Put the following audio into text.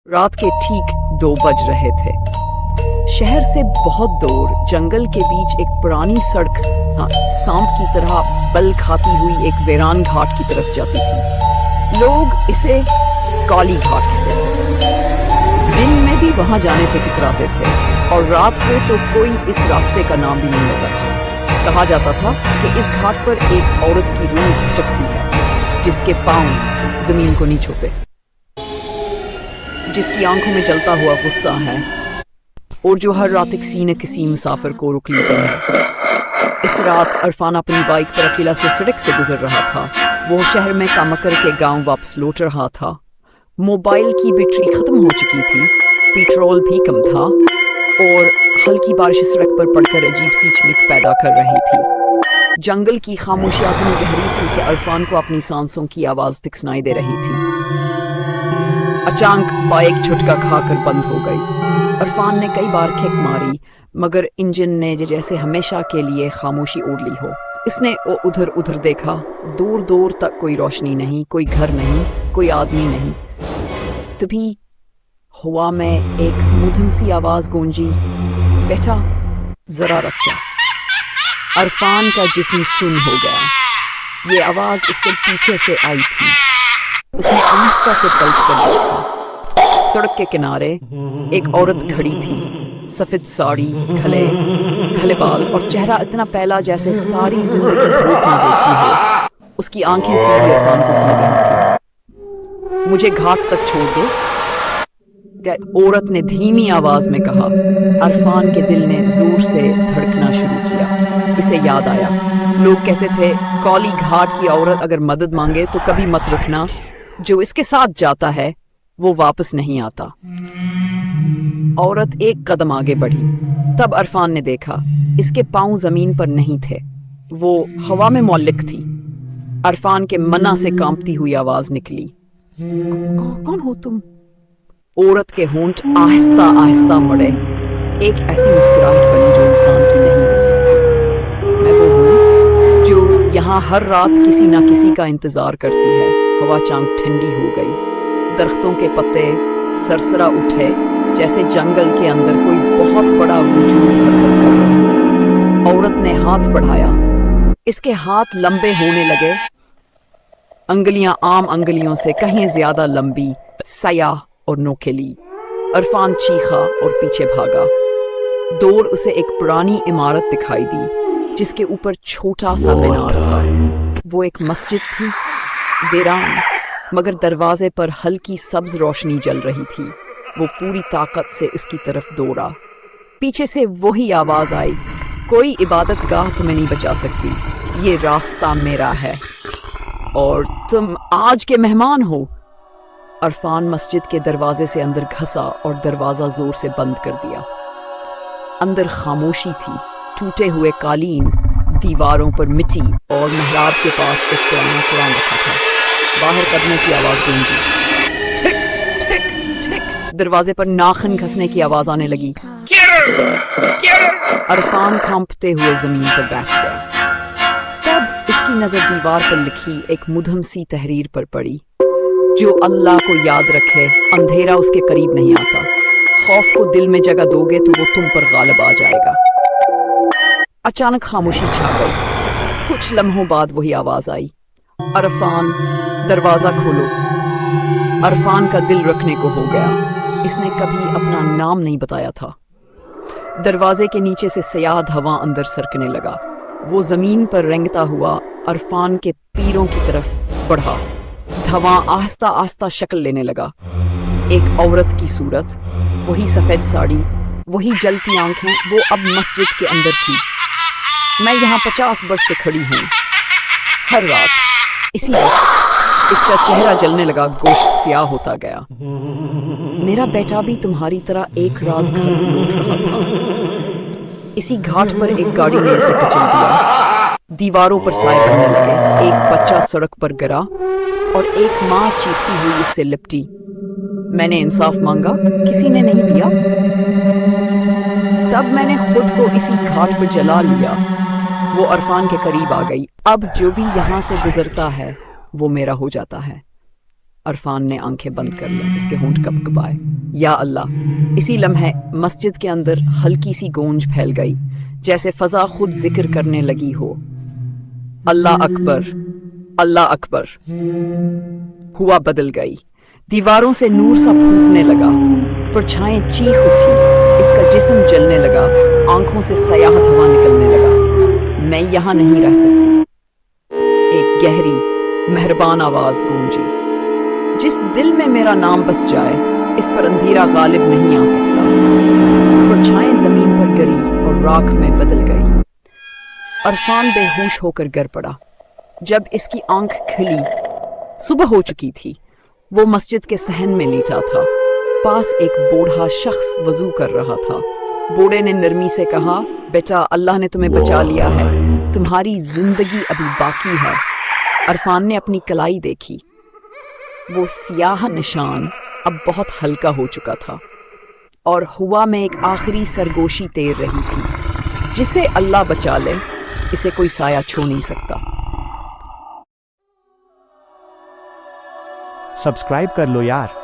रात के ठीक 2 बज रहे थे। शहर से बहुत दूर जंगल के बीच एक पुरानी सड़क सांप की तरह बल खाती हुई एक वीरान घाट की तरफ जाती थी। लोग इसे काली घाट कहते थे। दिन में भी वहां जाने से कतराते थे और रात को तो कोई इस रास्ते का नाम भी नहीं लेता था। कहा जाता था कि इस घाट पर एक औरत की रूह भटकती है, जिसके पांव जमीन को नहीं छूते, जिसकी आंखों में जलता हुआ गुस्सा है और जो हर रात किसी न किसी मुसाफिर को रोक लेती है। इस रात अरफान अपनी बाइक पर अकेला से सड़क से गुजर रहा था। वो शहर में काम करके गांव वापस लौट रहा था। मोबाइल की बैटरी खत्म हो चुकी थी, पेट्रोल भी कम था और हल्की बारिश सड़क पर पड़कर अजीब सी चमक पैदा कर रही थी। जंगल की खामोशियां इतनी गहरी थी कि अरफान को अपनी सांसों की आवाज तक सुनाई दे रही थी। अचानक बाइक झटका खाकर बंद हो गई। अरफान ने कई बार किक मारी, मगर इंजन ने जैसे हमेशा के लिए खामोशी ओढ़ ली हो। इसने उधर उधर देखा, दूर दूर तक कोई रोशनी नहीं, कोई घर नहीं, कोई आदमी नहीं। तभी हवा में एक मधुर सी आवाज गूंजी, बेटा जरा रुक जा। अरफान का जिस्म सुन्न हो गया। ये आवाज इसके पीछे से आई थी। उसने आहिस्ता से पलट कर देखा। सड़क के किनारे एक औरत खड़ी थी, सफेद साड़ी, घले बाल और चेहरा इतना पहला जैसे सारी जिंदगी धूप में देखी हो। उसकी आंखें सीधी अरफान को घूम रही थी। मुझे घाट तक छोड़ दो, औरत ने धीमी आवाज में कहा। अरफान के दिल ने जोर से धड़कना शुरू किया। इसे याद आया, लोग कहते थे काली घाट की औरत अगर मदद मांगे तो कभी मत रखना, जो इसके साथ जाता है वो वापस नहीं आता। औरत एक कदम आगे बढ़ी। तब अरफान ने देखा, इसके पांव जमीन पर नहीं थे, वो हवा में मौलिक थी। अरफान के मना से कांपती हुई आवाज निकली, कौन हो तुम? औरत के होंठ आहिस्ता आहिस्ता मुड़े। एक ऐसी मुस्कुराहट बनी जो इंसान की नहीं हो सकती। मैं वो हूँ जो यहाँ हर रात किसी ना किसी का इंतजार करती है। हवा चांक ठंडी हो गई। दरख्तों के पत्ते सरसरा उठे, जैसे जंगल के अंदर कोई बहुत बड़ा वजूद हरकत कर रहा है। औरत ने हाथ बढ़ाया। इसके हाथ लंबे होने लगे, अंगुलियां आम अंगुलियों से कहीं ज्यादा लंबी, सयाह और नोकीली। अरफान चीखा और पीछे भागा। दूर उसे एक पुरानी इमारत दिखाई दी, जिसके ऊपर छोटा सा मीनार था। वो एक मस्जिद थी, वीरान, मगर दरवाजे पर हल्की सब्ज रोशनी जल रही थी। वो पूरी ताकत से इसकी तरफ दौड़ा। पीछे से वही आवाज आई, कोई इबादत गाह तुम्हें नहीं बचा सकती, ये रास्ता मेरा है और तुम आज के मेहमान हो। अरफान मस्जिद के दरवाजे से अंदर घसा और दरवाजा जोर से बंद कर दिया। अंदर खामोशी थी, टूटे हुए कालीन, दीवारों पर मिट्टी और मेहराब के पास एक पुराना कुरान रखा था। बाहर कदमों की आवाज गूंजी, ठिक ठिक ठिक। दरवाजे पर नाखन घसने की आवाज आने लगी। अरफान कांपते हुए जमीन पर बैठ गया। तब इसकी नजर दीवार पर लिखी एक मुधम सी तहरीर पर पड़ी, जो अल्लाह को याद रखे, अंधेरा उसके करीब नहीं आता। खौफ को दिल में जगह दोगे तो वो तुम पर गालिब आ जाएगा। अचानक खामोशी छा गई। कुछ लम्हों बाद वही आवाज आई, अरफान दरवाजा खोलो। अरफान का दिल रखने को हो गया। इसने कभी अपना नाम नहीं बताया था। दरवाजे के नीचे से सयाह धवां अंदर सरकने लगा। वो जमीन पर रेंगता हुआ अरफान के पैरों की तरफ बढ़ा। धवां आहिस्ता आहिस्ता शक्ल लेने लगा। एक औरत की सूरत, वही सफेद साड़ी, वही जलती आंखें। वो अब मस्जिद के अंदर थी। मैं यहाँ 50 वर्ष से खड़ी हूँ। हर रात इसी वक्त इसका चेहरा जलने लगा, गोश्त स्याह होता गया। मेरा बेटा भी तुम्हारी तरह एक रात घर लौट रहा था। इसी घाट पर एक गाड़ी ने उसे कुचल दिया। दीवारों पर साए पड़ने लगे। एक बच्चा सड़क पर गिरा और एक माँ चीखती हुई इससे लिपटी। मैंने इंसाफ मांगा, किसी ने नहीं दिया। तब मैंने खुद को इसी घाट पर जला लिया। वो अरफान के करीब आ गई। अब जो भी यहाँ से गुजरता है वो मेरा हो जाता है। अरफान ने आंखें बंद कर लीं, इसके होंठ कपकपाए। या अल्लाह। इसी लम्हे मस्जिद के अंदर हल्की सी गूंज फैल गई, जैसे फजा खुद जिक्र करने लगी हो। अल्लाह अकबर, अल्लाह अकबर। हुआ बदल गई, दीवारों से नूर सा फूटने लगा, परछाएं चीख उठी, इसका जिस्म जलने लगा, आंखों से सयाह धुआं निकलने लगा। मैं यहां नहीं रह सकती। एक गहरी मेहरबान आवाज गूंजी, जिस दिल में मेरा नाम बस जाए, इस पर अंधेरा गालिब नहीं आ सकता। परछाएं जमीन पर गिरी और राख में बदल गई। अरफान बेहोश होकर गिर पड़ा। जब इसकी आंख खुली, सुबह हो चुकी थी। वो मस्जिद के सहन में लेटा था। पास एक बूढ़ा शख्स वजू कर रहा था। बूढ़े ने नरमी से कहा, बेटा, अल्लाह ने तुम्हें बचा लिया है, तुम्हारी जिंदगी अभी बाकी है। अरफान ने अपनी कलाई देखी। वो सियाह निशान अब बहुत हल्का हो चुका था और हवा में एक आखिरी सरगोशी तैर रही थी। जिसे अल्लाह बचा ले, इसे कोई साया छू नहीं सकता। सब्सक्राइब कर लो यार।